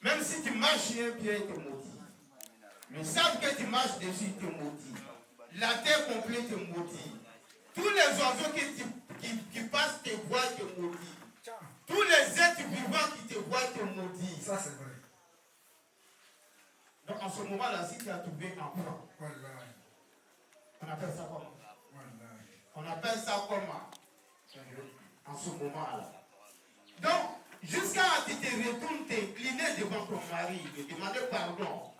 Même si tu marches sur un pied, il te maudit. Le sable que tu marches dessus, il te maudit. La terre complète te maudit. Tous les oiseaux qui passent te voient, te maudit. Tous les êtres vivants qui te voient, te maudit. Ça, c'est vrai. Donc en ce moment-là, si tu as trouvé un plan, on appelle ça comment? On appelle ça comment? En ce moment-là. Donc, jusqu'à ce que tu te retournes, t'incliner devant ton mari, lui demander pardon.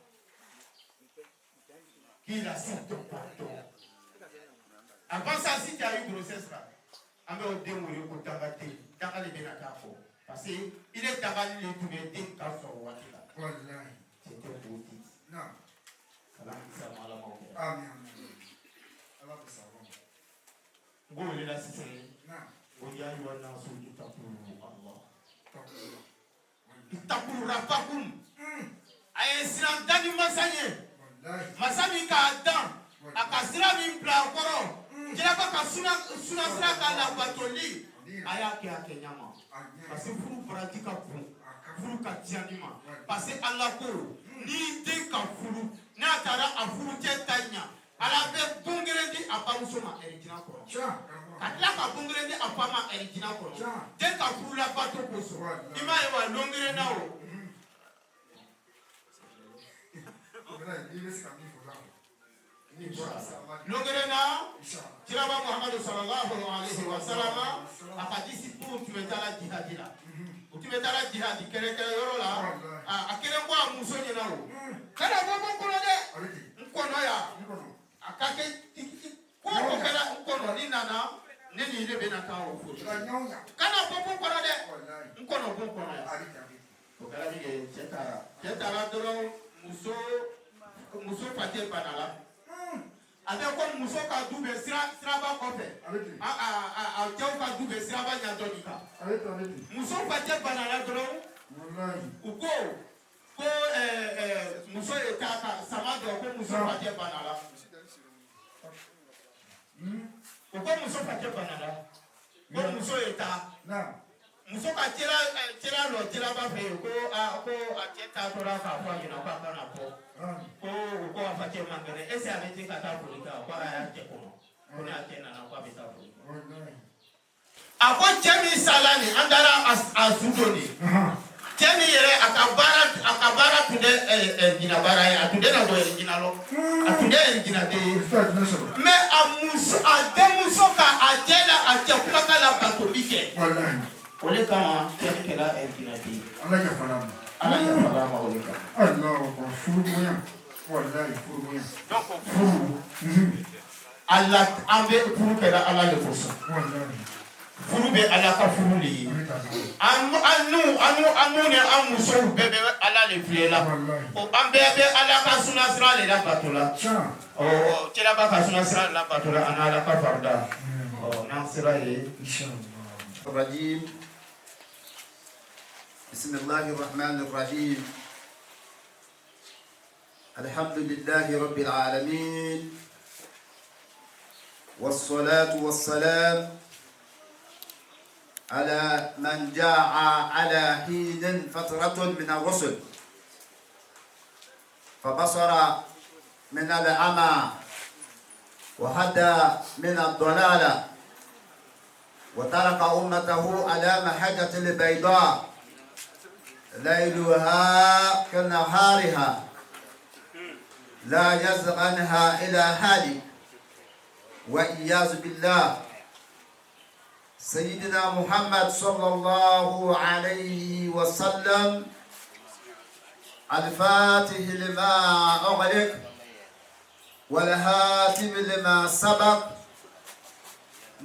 Qu'il accepte ton pardon. Avant ça, si tu as eu grossesse là, parce qu'il est tabalé de tous les dés quand son roi est là. C'était beauté. Non. Amen. Allah peut savoir. Go le la sise. Non. Oya yuana suji tapuru Allah. Tapuru. Tapuru rapakum. Aye sinan dani masanye. Masani ka dan. Akasira mi bla koro. Kila ba ka suna sira ka la batoli. Aya ke akenyama. Parce que furu pratika pour. Furu ka tianima. Parce que Allah ko ni de ka furu na tara afuru tetanya. Ala be bungerendi apamusoma erijina ko. Katla ka bungerendi apama erijina ko. De ka furu la bato koso. Ima ewa longere na o. Longere na Kiraba Muhammad sallallahu alaihi wasallam akadisi pour tu metala jihadila. Tu metala jihadi kere yoro la. Akere kwa muso nyina o. Kana bobo kono de. Nkono ya. Akake ko kala nkono ni nana neni ile be na ka o fo. Kana bobo kono de. Nkono bobo kono ya. Ko kala ni chetara doro muso pate banala. Avec comme muso ka dube siraba kofe. Jaw ka dube siraba nyadonika. Muso pate banala doro. Uko ko muso etaka samado ko muso pate banala. Uko muso pate banala. Ko muso eta. Muso ka tira lo tira ba fe ko ateta tora ka kwa ina kwa kana ko ko afate mangere ese abete kata polika kwa ya teko ko na tena na kwa beta polika ako chemi salani andara asudoni chemi yere akabara tunde jina bara ya tunde na do jina lo atunde jina de mais amuso ka ajela akekula kala katobike wallahi ole kama kela infinity Allah ya fara ole kama Allah ko furuya wallahi furuya donc Allah ambe furu kela Allah le fosa wallahi furu be Allah ka furu li anu ne amuso bebe Allah le flela o ambe be Allah ka sunna sira le la batola o kela ba ka sunna sira la batola ana Allah ka farda o na sira ye inshallah rajim. بسم الله الرحمن الرحيم الحمد لله رب العالمين والصلاة والسلام على من جاء على حين فترة من الرسل فبصر من العمى وهدى من الضلالة وترك أمته على محجة البيضاء ليلها كنهارها لا يزغ عنها إلى هالك وإياذ بالله سيدنا محمد صلى الله عليه وسلم الفاتح لما أغلق والهاتم لما سبق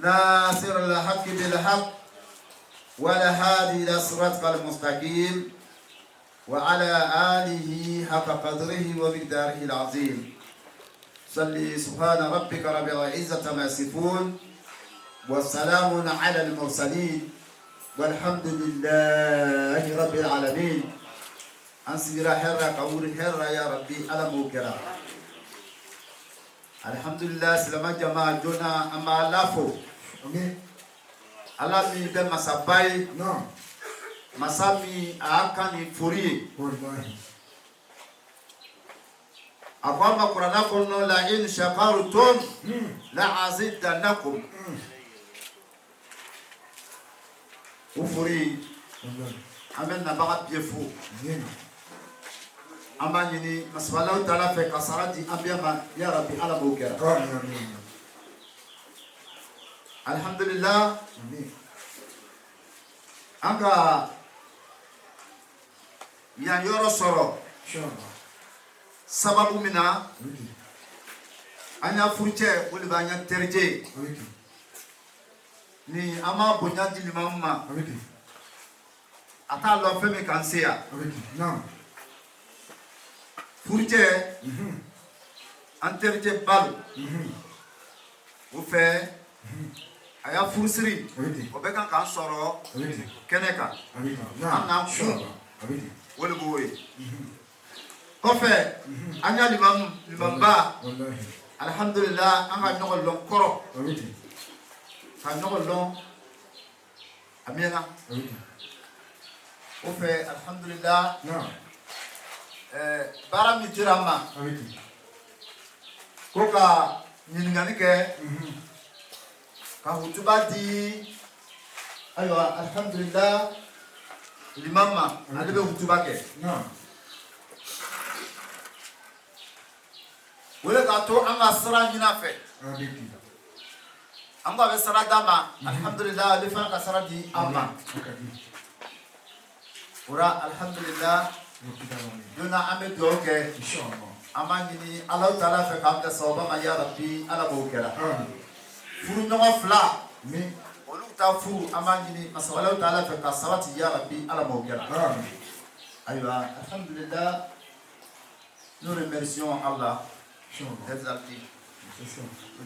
ناصر الحق بالحق والهادي إلى صراطك المستقيم وعلى آله حق قدره ومقداره العظيم صلي سبحان ربك رب العزة ما يصفون والسلام على المرسلين والحمد لله رب العالمين أنسير حرة قول حرة يا ربي على موكرة الحمد لله سلام جماعة جونا أما لافو Allah mi be masabai masami akani furi akwama Qur'ana kono la in shakartum la azidannakum ufuri amen na baga piefu amani maswala taala fe kasarati abiyama ya rabbi ala bukera alhamdulillah anga ya yoro soro sababu mina anya furche wuli banya terje ni ama bonya di limamma ata lo femi kansia furche anterje bal wo fe aya fursiri obeka kan soro keneka amna wole boy kofe anya limamba alhamdulillah anga nyogol lon koro ka nyogol lon amena kofe alhamdulillah bara mi tirama koka nyingani ke ka hutuba di ayo alhamdulillah limama alebe hutuba ke wala ka to anga sara nyina fe anga be sara dama alhamdulillah le fa ka sara di amma ora alhamdulillah dona ame doke inshallah amani ni Allah taala fe ka ta sawba ma ya rabbi ala bokera furu nyoma fla mi olu ta furu amani ni masawala taala fe ka sawati ya rabbi ala bokera aywa alhamdulillah nous remercions Allah exalté, le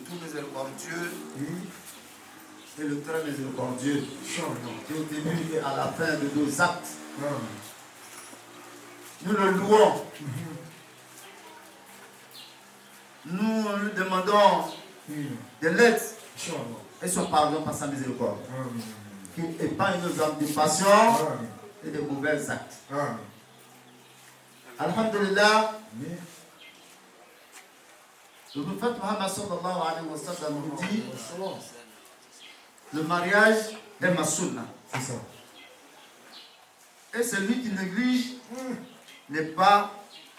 tout miséricordieux et le très miséricordieux, qui au début et à la fin de nos actes, nous le louons, nous lui demandons de l'aide et son pardon par sa miséricorde, qui épargne nos âmes de passion et de mauvais actes. Alhamdulillah. Le prophète Muhammad sallallahu alayhi wa sallam nous dit le mariage est ma sunna. C'est ça. Et celui qui néglige n'est pas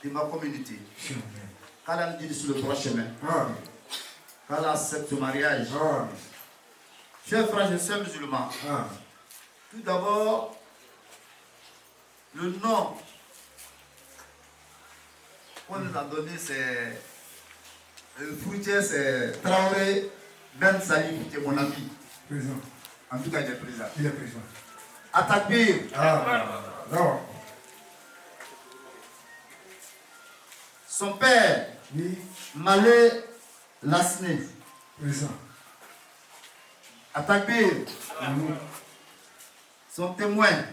de ma communauté. Qu'Allah nous dit sur le droit chemin. Qu'Allah accepte ce mariage. Chers frères et sœurs musulmans, tout d'abord, le nom qu'on nous a donné, c'est le fruitier, c'est Traoré Ben Salim, qui est mon ami. Président. En tout cas, il est président. Il est président. Atakbir. Non. Son père, Malé Lasné. Président. Atakbir. Son témoin,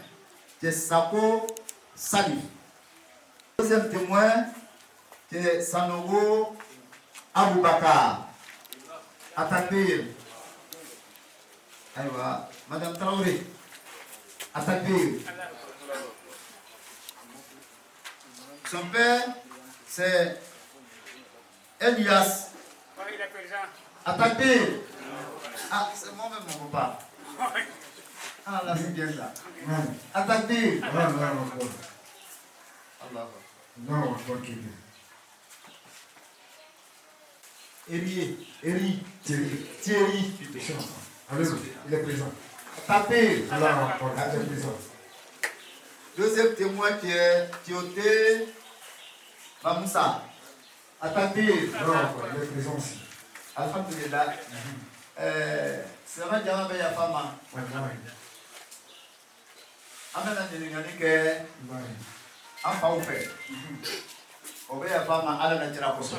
c'est Sako Salif. Deuxième témoin, c'est Sanogo Aboubakar. Atakbir. Aïwa, Madame Traoré. Atakbir. Son père, c'est Elias. Atakbir. Ah, c'est moi-même mon papa. Ah, là, c'est bien ça. Atakbir. Allah. Non, Thierry. Il est présent. Tapé. Deuxième témoin qui est Tioté Mamoussa. Tapé. Il est présent aussi. Alhamdulillah. C'est vrai qu'il y a un femme. Amena nyingani ke ampa upe. Obe ya fama ala na jira koso.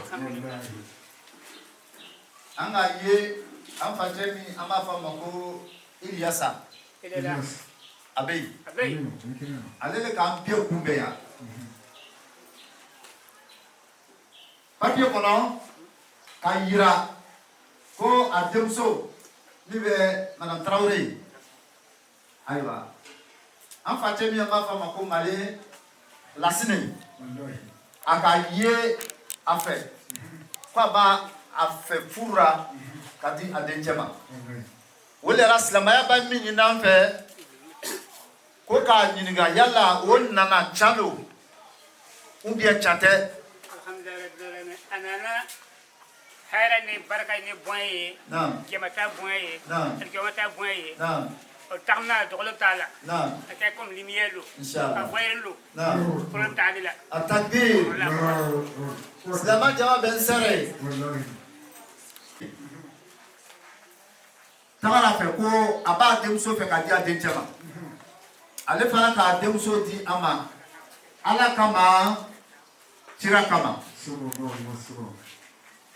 Anga ye ampa jemi ama fama ko Iliasa. Abei. Alele ka ampie kumbe ya. Papie kono ka yira ko ademso ni be Madame Traoré. Aywa. en fait mi ma fama ko male la sine aka ye afe kwa ba afe fura kadi adenjema wole raslamaya ba mi nyina mfe ko ka nyiniga yalla won nana chalo ou bien chate alhamdulillah anana hayra ni baraka ni boye naam jemata boye naam jemata boye naam tarna doglo tala naam akay comme lumière lo inshallah boye lo naam pour tali la atakbir slama jama ben sare tamara fe ko aba demso fe ka dia denjema ale fana ka demso di ama ala kama tira kama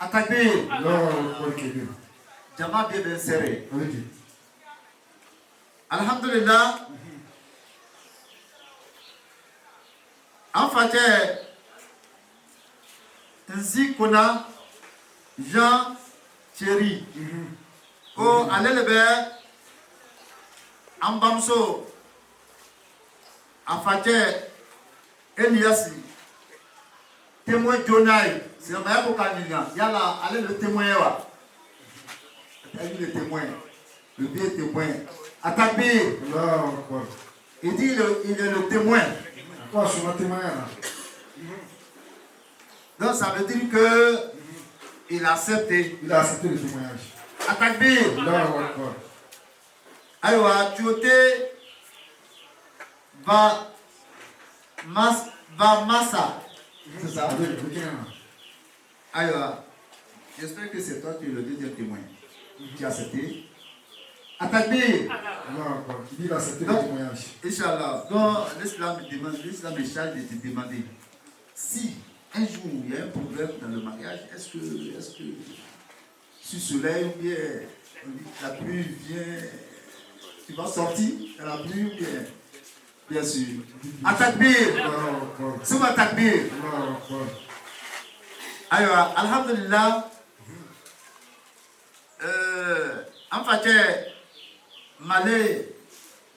atakbir jama be ben sare alhamdulillah en fait ainsi qu'on a Jean Thierry ko alelebe ambamso afate Elias témoin Jonai c'est un meilleur candidat yala allez le témoin wa le témoin le vieux témoin Atakbir il dit il est le témoin donc ça veut dire que il a accepté le témoignage. Atakbir alors tu étais va massa c'est ça alors j'espère que c'est toi qui es le deuxième témoin qui a accepté Atakbir il a accepté le témoignage. Inch'Allah donc l'islam est chargé de te demander si un jour il y a un problème dans le mariage, est-ce que sur soleil ou bien la pluie vient, tu vas sortir dans la pluie ou bien sûr. Atakbir, c'est ma takbir. Alors, alhamdulillah, en fait, Malé,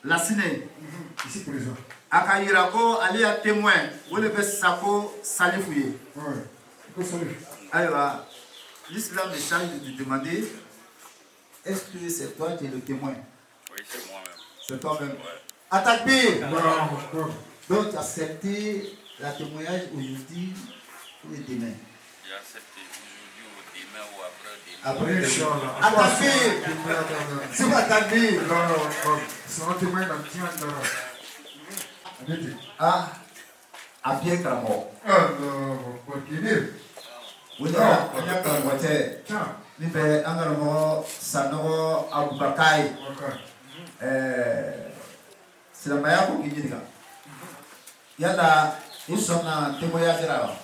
la ciné. Ici présent. Akayirako, allez à témoin, vous le faites sako salifouye. Alors, l'islam est chargé de te demander est-ce que c'est toi qui es le témoin? Oui, c'est moi-même. C'est toi-même. Ouais. Atakbir. Donc, tu as accepté le témoignage aujourd'hui ou demain? J'ai accepté aujourd'hui ou demain ou après demain. Après, Atakbir. C'est quoi Atakbir? C'est un témoin dans Ah, à pied Kramo. Oui, on a un voiture. Nous faisons un grand Sanogo Abubakai. C'est la meilleure pour qui dit ça. Il y a ils sont un témoignage là.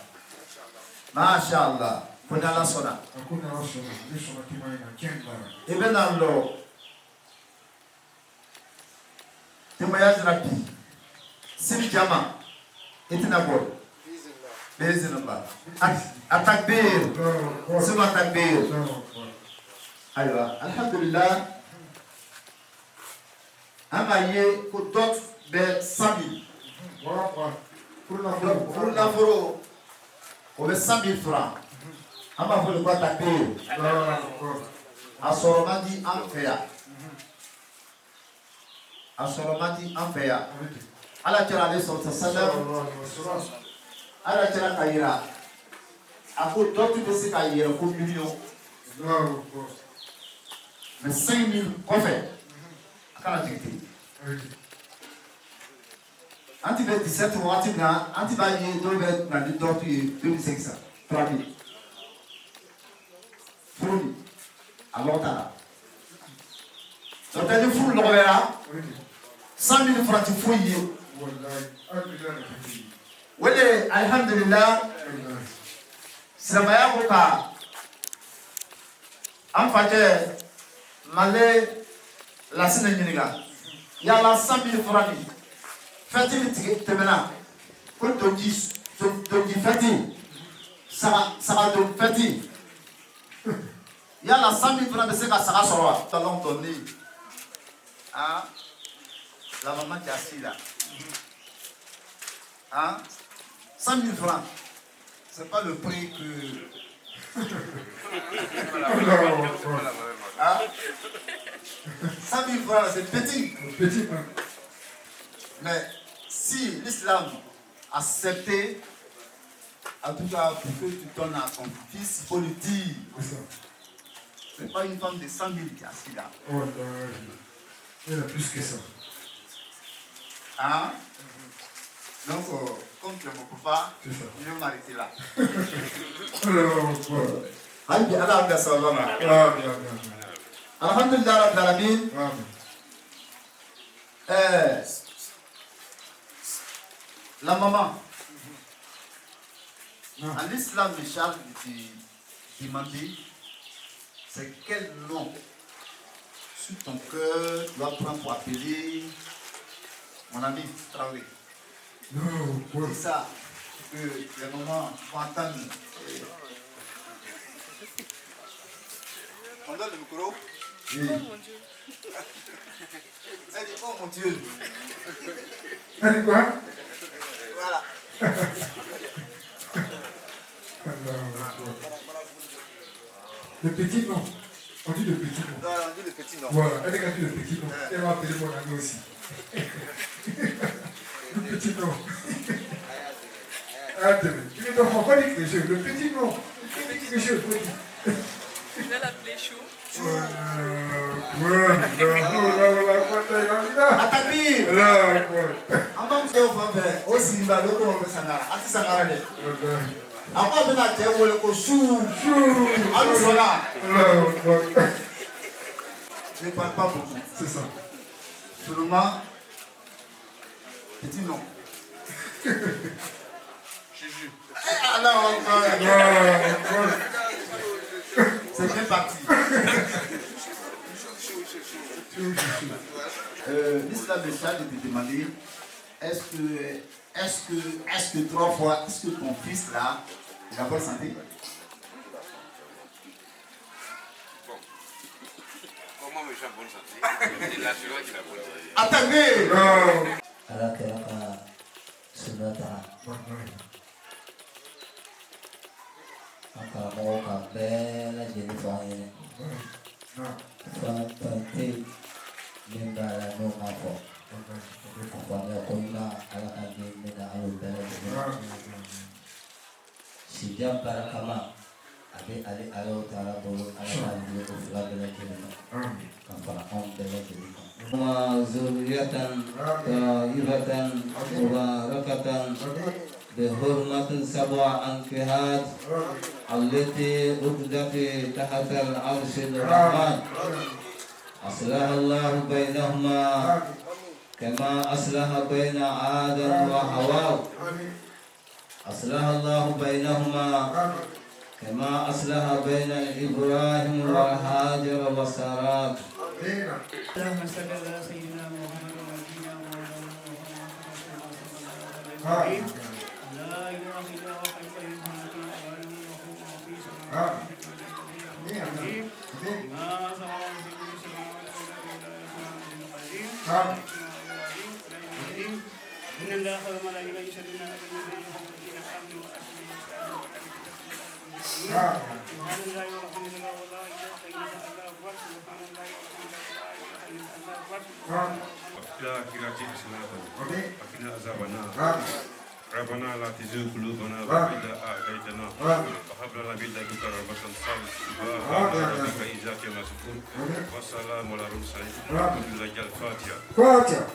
Masha'Allah. Pour la sona. Et bien dans l'eau. Témoignage rapide. Sim Jama. Et tu n'as pas. Bismillah. Atakbir. C'est Atakbir. Alors, alhamdulillah. Amaye pour d'autres de 100 000. Pour l'afro, on met 100 000 francs. Ama pour le quoi Atakbir. Asoromadi Amfea. Asoromadi Amfea. Allah tira les sortes sallam. Allah tira kaira. Ako d'autres de ces kaira pour millions. Mais 5 000 quoi fait? Akana dicté. Anti 27 ou anti na anti ba yi do be na di d'autres 2600 3000. Furu. Alors ta. Donc t'as dit furu le verra. 100 000 francs tu fouilles. Wele alhamdulillah silamaya ko ka an fate male la sina nyiniga yala 100 000 francs fati mi temena ko doji fati saka do fati yala 100 000 francs se ka saka soro talon tonni ah la maman qui est assise là Hein? 100 000 francs. C'est pas le prix que... Hein? 100 000 francs, c'est petit. Petit. Mais si l'islam acceptait, en tout cas pour que tu donnes à ton fils, il faut le dire. C'est pas une femme de 100 000 qui est assise là. Oh, il y en a plus que ça. Hein? Donc, comme tu ne me peux pas, C'est ça. je vais m'arrêter là. Alors, voilà. Alhamdulillah Rabbil Alamin. La maman, en l'islam, le charge de te demander, c'est quel nom sur ton cœur tu dois prendre pour appeler mon ami Traoré. Non, C'est ça que les mamans vont entendre. On donne le micro. oui. Elle dit, oh mon Dieu. Elle dit quoi? Voilà. Le petit nom. On dit le petit nom. Non, on dit le petit nom. Voilà, elle a dit le petit nom. Elle va appeler mon ami aussi. Le petit nom. Attends, tu ne t'en pas dire quelque chose. Le petit nom. Quelque chose, faut dire. Il a l'appelé chaud. Atabir. Avant que vous fassiez aussi mal au corps de Sangara. Ati Sangara le. Avant de la terre où le chou. Alusona. Je ne parle pas beaucoup. C'est ça. Seulement petit nom. Jésus. Alors, c'est bien parti. L'islam de charge de te demander est-ce que 3 fois, est-ce que ton fils là, il a bonne santé? Comment me j'ai bonne santé? C'est l'assurance qui a bonne santé. Attendez! Sejam para kama abe ale alo tara bolo ala dia ko fula bela kelima kampara on bela kelima wa zuriyatan tayyibatan mubarakatan بحرمة 7 أنكحات التي أخذت تحت العرش الرحمن أصلح الله بينهما كما أصلح بين آدم وحواء أصلح الله بينهما كما أصلح بين إبراهيم وهاجر وسارة. اللهم صل على سيدنا محمد ونبينا محمد لا إله إلا هو الحي القيوم في سماوات ما صنع في كل سماوات إن الله وملائكته يصلون على النبي الذين آمنوا سبحان الله والحمد لله ولا إله إلا الله أكبر سبحان الله والحمد لله لا إله إلا الله أكبر لا كراكي حسناتا وقنا عذاب النار ربنا لا تزغ قلوبنا بعد إذ هديتنا وهب لنا من لدنك رحمة سبحان ربك إذا كما يصفون والسلام على المرسلين والحمد لله. الفاتحة.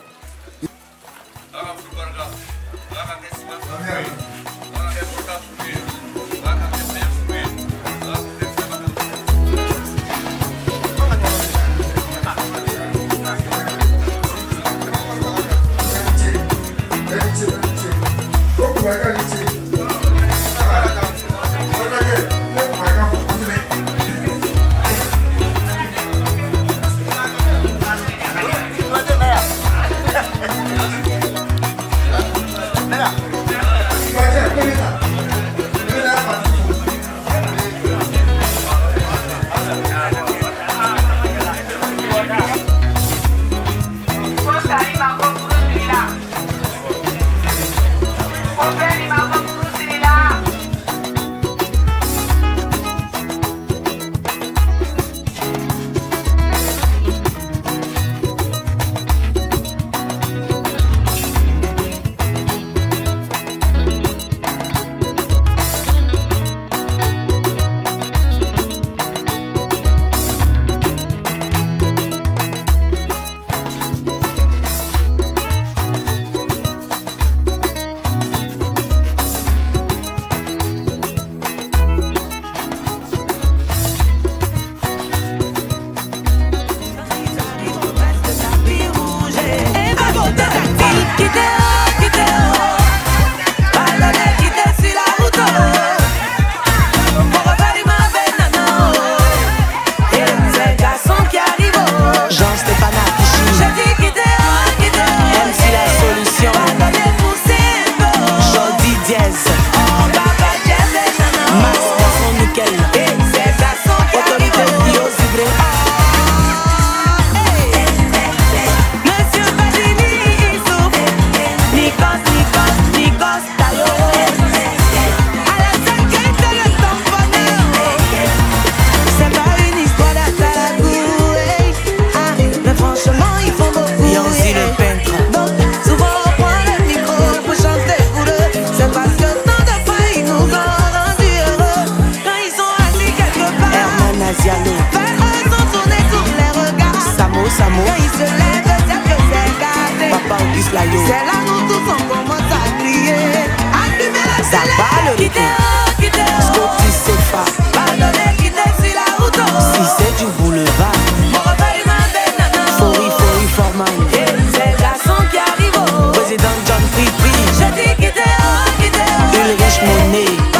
Scotty Sefa. Si c'est du boulevard. Fori Forman. C'est le garçon qui arrive. Président John Pipi. Ulrich Monet.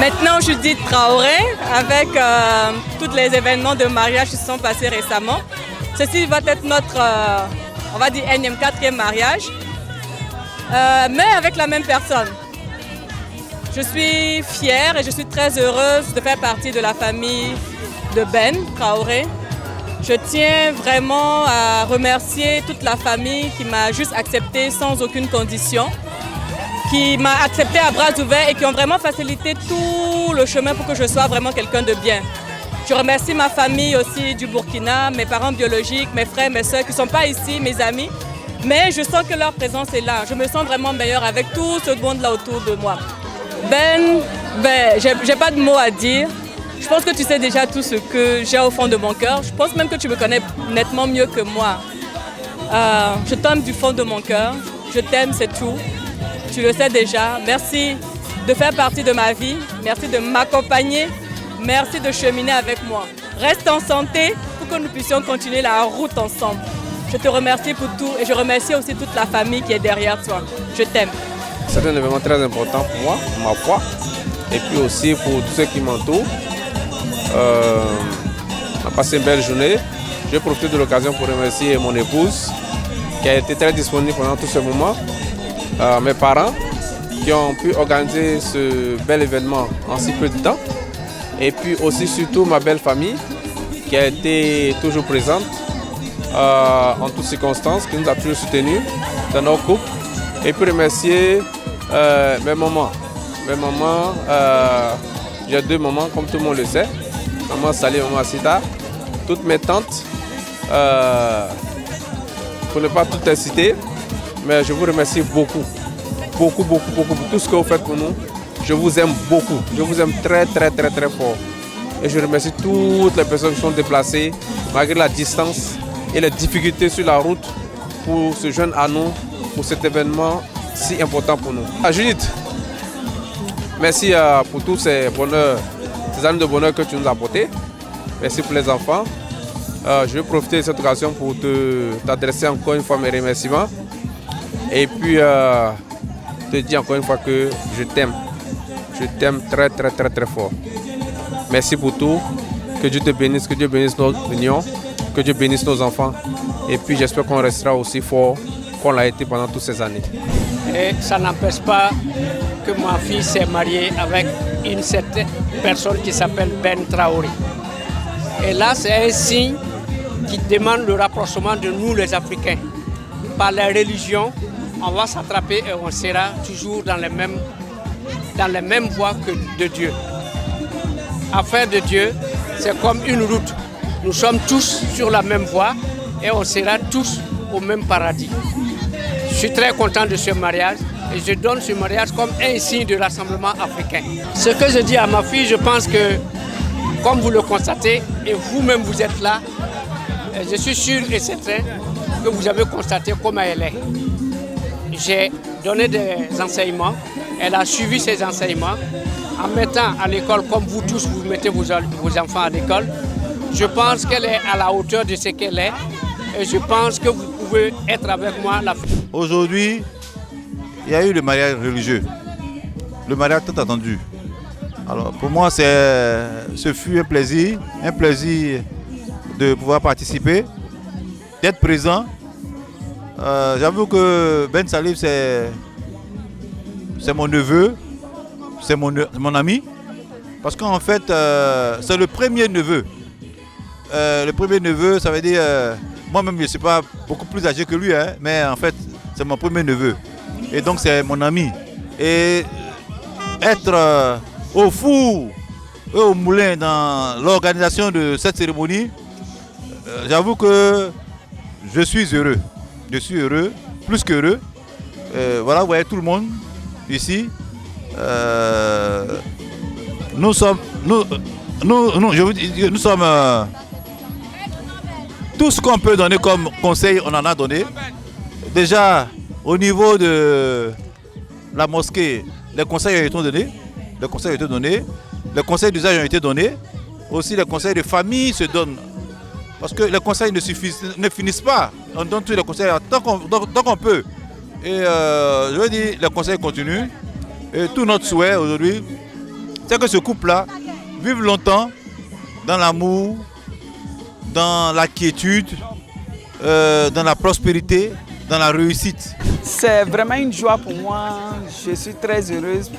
Maintenant, Judith Traoré, avec tous les événements de mariage qui se sont passés récemment. Ceci va être notre, on va dire, énième, 4e mariage, mais avec la même personne. Je suis fière et je suis très heureuse de faire partie de la famille de Ben Traoré. Je tiens vraiment à remercier toute la famille qui m'a juste accepté sans aucune condition, qui m'a accepté à bras ouverts et qui ont vraiment facilité tout le chemin pour que je sois vraiment quelqu'un de bien. Je remercie ma famille aussi du Burkina, mes parents biologiques, mes frères, mes soeurs qui ne sont pas ici, mes amis. Mais je sens que leur présence est là. Je me sens vraiment meilleure avec tout ce monde-là autour de moi. Ben, j'ai pas de mots à dire. Je pense que tu sais déjà tout ce que j'ai au fond de mon cœur. Je pense même que tu me connais nettement mieux que moi. Je t'aime du fond de mon cœur. Je t'aime, c'est tout. Tu le sais déjà. Merci de faire partie de ma vie. Merci de m'accompagner. Merci de cheminer avec moi. Reste en santé pour que nous puissions continuer la route ensemble. Je te remercie pour tout et je remercie aussi toute la famille qui est derrière toi. Je t'aime. C'est un événement très important pour moi, pour ma foi, et puis aussi pour tous ceux qui m'entourent. On a passé une belle journée. Je vais profiter de l'occasion pour remercier mon épouse qui a été très disponible pendant tout ce moment, mes parents qui ont pu organiser ce bel événement en si peu de temps, et puis aussi surtout ma belle famille qui a été toujours présente en toutes circonstances, qui nous a toujours soutenus dans nos couples, et puis remercier mes mamans. Mes mamans, j'ai 2 mamans comme tout le monde le sait, maman Salih, maman Sita, toutes mes tantes, pour ne pas toutes les citer, mais je vous remercie beaucoup pour tout ce que vous faites pour nous. Je vous aime beaucoup, je vous aime très fort. Et je remercie toutes les personnes qui sont déplacées, malgré la distance et les difficultés sur la route, pour se joindre à nous, pour cet événement si important pour nous. Judith, merci pour tous ces bonheurs, ces années de bonheur que tu nous as apportés. Merci pour les enfants. Je vais profiter de cette occasion pour t'adresser encore une fois mes remerciements. Et puis, te dire encore une fois que je t'aime. Je t'aime très fort. Merci pour tout. Que Dieu te bénisse, que Dieu bénisse notre union, que Dieu bénisse nos enfants. Et puis j'espère qu'on restera aussi fort qu'on l'a été pendant toutes ces années. Et ça n'empêche pas que ma fille s'est mariée avec une certaine personne qui s'appelle Ben Traoré. Et là, c'est un signe qui demande le rapprochement de nous les Africains. Par la religion, on va s'attraper et on sera toujours dans les mêmes voies que de Dieu. Affaire de Dieu, c'est comme une route. Nous sommes tous sur la même voie et on sera tous au même paradis. Je suis très content de ce mariage et je donne ce mariage comme un signe de rassemblement africain. Ce que je dis à ma fille, je pense que, comme vous le constatez, et vous-même vous êtes là, je suis sûr et certain que vous avez constaté comment elle est. J'ai donné des enseignements, elle a suivi ces enseignements. En mettant à l'école, comme vous tous, vous mettez vos enfants à l'école, je pense qu'elle est à la hauteur de ce qu'elle est et je pense que vous pouvez être avec moi. Aujourd'hui, il y a eu le mariage religieux, le mariage tant attendu. Alors pour moi, ce fut un plaisir de pouvoir participer, d'être présent. J'avoue que Ben Salih, c'est mon neveu. C'est mon ami, parce qu'en fait, c'est le premier neveu. Le premier neveu, ça veut dire, moi-même, je ne suis pas beaucoup plus âgé que lui, hein, mais en fait, c'est mon premier neveu. Et donc, c'est mon ami. Et être au four et au moulin dans l'organisation de cette cérémonie, j'avoue que je suis heureux. Je suis heureux, plus qu'heureux. Voilà, vous voyez tout le monde ici. Nous sommes tout ce qu'on peut donner comme conseil, on en a donné. Déjà au niveau de la mosquée, les conseils ont été donnés. Les conseils d'usage ont été donnés. Aussi les conseils de famille se donnent. Parce que les conseils ne finissent pas. On donne tous les conseils tant qu'on peut. Et je veux dire, les conseils continuent. Et tout notre souhait aujourd'hui, c'est que ce couple-là vive longtemps dans l'amour, dans la quiétude, dans la prospérité, dans la réussite. C'est vraiment une joie pour moi, je suis très heureuse.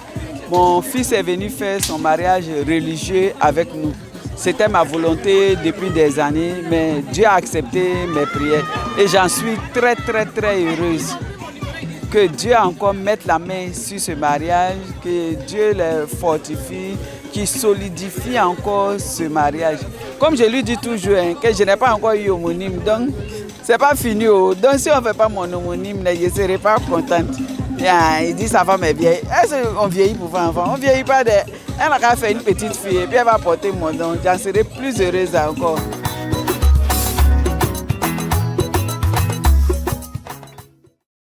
Mon fils est venu faire son mariage religieux avec nous. C'était ma volonté depuis des années, mais Dieu a accepté mes prières. Et j'en suis très heureuse. Que Dieu encore mette la main sur ce mariage, que Dieu les fortifie, qu'il solidifie encore ce mariage. Comme je lui dis toujours, que je n'ai pas encore eu homonyme, donc c'est pas fini. Donc si on ne fait pas mon homonyme, je ne serai pas contente. Il dit sa femme est vieille. Est-ce qu'on vieillit pour faire un enfant? On ne vieillit pas. Elle a fait une petite fille et puis elle va porter mon nom. J'en serai plus heureuse encore.